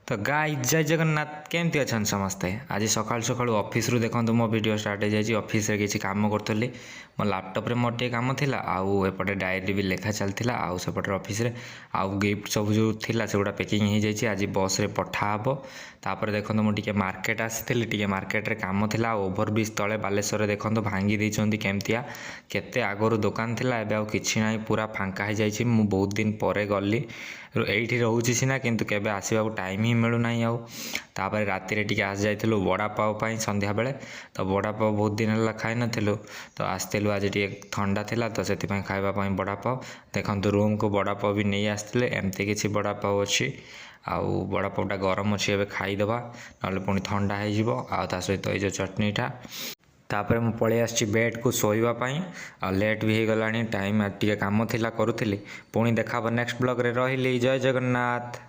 तो गाइस जय जगन्नाथ केमती अच्छा समस्ते आज सकाल सकाल ऑफिस रु देखो मो वीडियो स्टार्ट हो जाए ऑफिस रे किसी काम करी मो लैपटॉप रे मोर टे काम थिला आउ एपटे डायरी भी लेखा चलता आउ सेपटे ऑफिस रे आउ गिफ्ट सब जो थिला सेगुड़ा पैकिंग हो जाए आज बस रे पठाहब तापर देखो मुझे मार्केट आसी मार्केट रे काम थिला ओभरब्रिज तले बालेश्वर देखो भांगी देइछंती केमतिया केते आगरू दुकान थिला एबे आउ किछि नाही पूरा फांका हो जाइछि मु बहुत दिन परे गली एठी रहूछि सिना किंतु केबे आसीबा टाइम ही मिलू नाही आउ तापर राति रे टिके आस जाइथिलु वड़ा पाव पई संध्या बेले तो वड़ा पाव बहुत दिन हला खाइ नथिलु तो आस्थिलु आज टिके ठंडा थिला तो सेति पई खाइबा पई वड़ा पाव देखंतु रूम को वड़ा पाव भी नहीं आस्थिले एमती किछि वड़ा पाव अछि आउ वड़ा पावटा गरम अच्छी एवं खाईदे ना पुणी ठंडा हो ता सहित ये जो चटनीटा तापर मु पलि आसी बेड को शोवाई आ लेट भी हो गला टाइम टे कम थिला करुली पुणी देखा नेक्स्ट ब्लॉग रे रही जय जगन्नाथ।